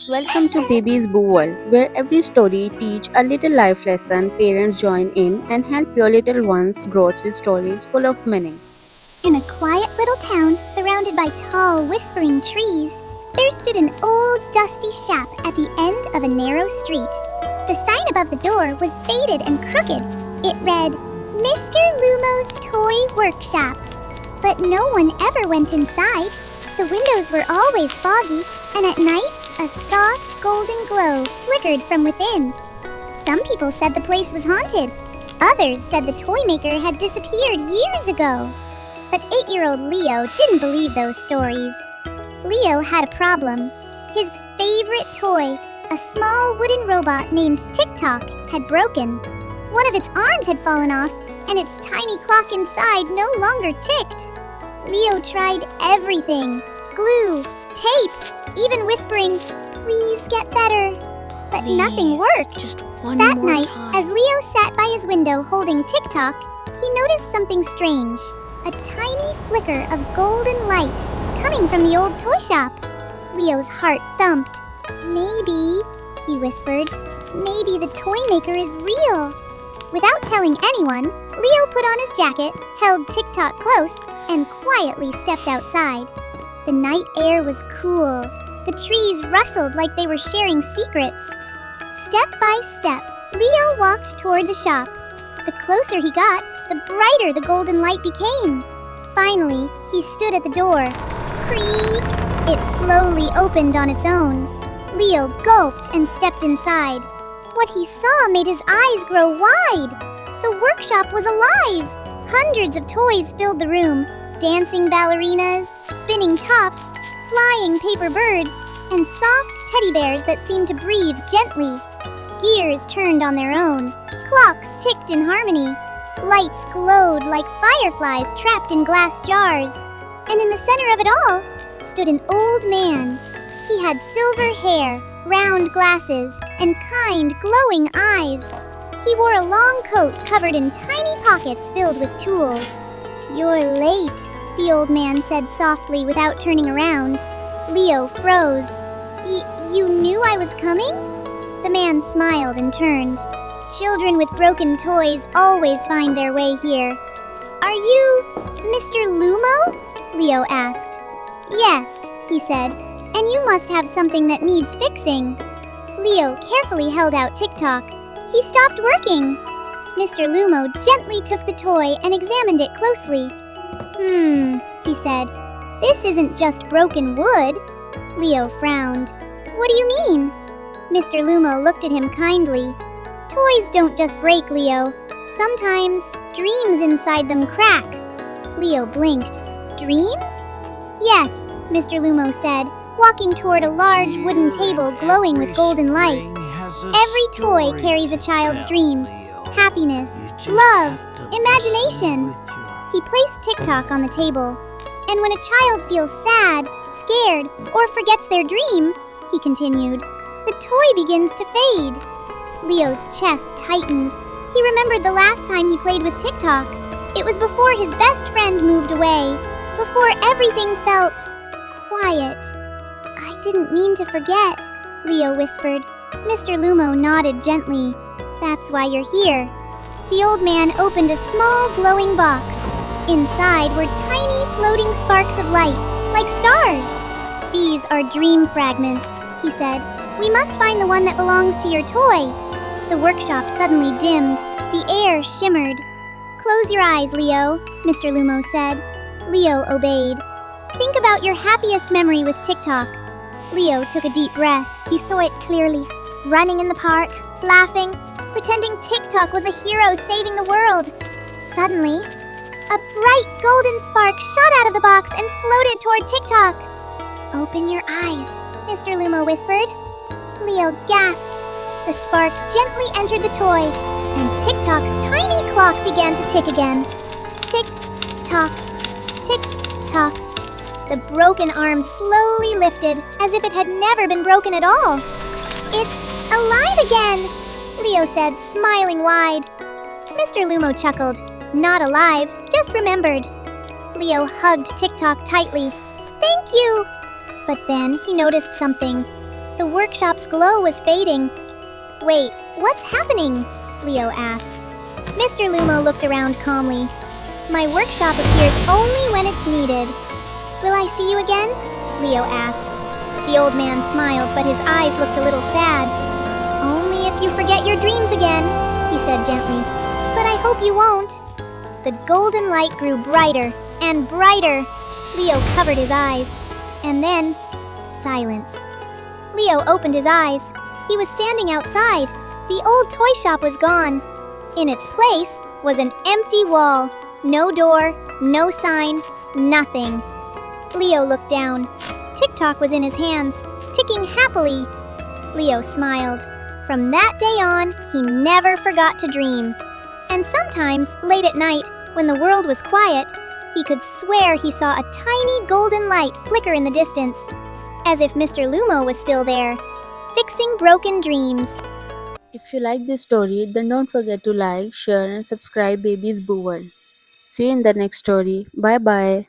Welcome to Baby's Boo World, where every story teach a little life lesson. Parents join in and help your little ones grow through stories full of meaning. In a quiet little town surrounded by tall, whispering trees, there stood an old, dusty shop at the end of a narrow street. The sign above the door was faded and crooked. It read, Mr. Lumo's Toy Workshop. But no one ever went inside. The windows were always foggy, and at night, a soft golden glow flickered from within. Some people said the place was haunted. Others said the toy maker had disappeared years ago. But 8-year-old Leo didn't believe those stories. Leo had a problem. His favorite toy, a small wooden robot named Tick-Tock, had broken. One of its arms had fallen off, and its tiny clock inside no longer ticked. Leo tried everything: glue, tape, even whispering, "Please get better." But nothing worked. Just one That more night, time. as Leo sat by his window holding Tick-Tock, he noticed something strange. A tiny flicker of golden light coming from the old toy shop. Leo's heart thumped. "Maybe," he whispered, "maybe the toy maker is real." Without telling anyone, Leo put on his jacket, held Tick-Tock close, and quietly stepped outside. The night air was cool. The trees rustled like they were sharing secrets. Step by step, Leo walked toward the shop. The closer he got, the brighter the golden light became. Finally, he stood at the door. Creak! It slowly opened on its own. Leo gulped and stepped inside. What he saw made his eyes grow wide. The workshop was alive. Hundreds of toys filled the room. Dancing ballerinas, spinning tops, flying paper birds, and soft teddy bears that seemed to breathe gently. Gears turned on their own. Clocks ticked in harmony. Lights glowed like fireflies trapped in glass jars. And in the center of it all stood an old man. He had silver hair, round glasses, and kind, glowing eyes. He wore a long coat covered in tiny pockets filled with tools. "You're late," the old man said softly without turning around. Leo froze. You knew I was coming?" The man smiled and turned. "Children with broken toys always find their way here." "Are you Mr. Lumo?" Leo asked. "Yes," he said, "and you must have something that needs fixing." Leo carefully held out Tick-Tock. He stopped working. Mr. Lumo gently took the toy and examined it closely. He said, "This isn't just broken wood." Leo frowned. "What do you mean?" Mr. Lumo looked at him kindly. "Toys don't just break, Leo. Sometimes dreams inside them crack." Leo blinked. "Dreams?" "Yes," Mr. Lumo said, walking toward a large wooden table glowing with golden light. "Every toy carries a child's dream. Happiness, love, imagination." He placed Tick-Tock on the table. "And when a child feels sad, scared, or forgets their dream," he continued, "the toy begins to fade." Leo's chest tightened. He remembered the last time he played with Tick-Tock. It was before his best friend moved away, before everything felt quiet. "I didn't mean to forget," Leo whispered. Mr. Lumo nodded gently. "That's why you're here." The old man opened a small glowing box. Inside were tiny floating sparks of light, like stars. "These are dream fragments," he said. "We must find the one that belongs to your toy." The workshop suddenly dimmed. The air shimmered. "Close your eyes, Leo," Mr. Lumo said. Leo obeyed. "Think about your happiest memory with Tick-Tock." Leo took a deep breath. He saw it clearly, running in the park, laughing, pretending Tick-Tock was a hero saving the world. Suddenly, a bright golden spark shot out of the box and floated toward Tick-Tock. "Open your eyes," Mr. Lumo whispered. Leo gasped. The spark gently entered the toy, and Tick-Tock's tiny clock began to tick again. Tick-tock, tick-tock. The broken arm slowly lifted, as if it had never been broken at all. "It's alive again," Leo said, smiling wide. Mr. Lumo chuckled. "Not alive, just remembered." Leo hugged Tick-Tock tightly. "Thank you!" But then he noticed something. The workshop's glow was fading. Wait, what's happening? Leo asked. Mr. Lumo looked around calmly. My workshop appears only when it's needed. Will I see you again? Leo asked. The old man smiled, but his eyes looked a little sad. Only if you forget your dreams again, he said gently. But I hope you won't. The golden light grew brighter and brighter. Leo covered his eyes. And then, silence. Leo opened his eyes. He was standing outside. The old toy shop was gone. In its place was an empty wall. No door, no sign, nothing. Leo looked down. Tick-tock was in his hands, ticking happily. Leo smiled. From that day on, he never forgot to dream. And sometimes, late at night, when the world was quiet, he could swear he saw a tiny golden light flicker in the distance, as if Mr. Lumo was still there, fixing broken dreams. If you like this story, then don't forget to like, share, and subscribe Baby's Boo World. See you in the next story. Bye bye.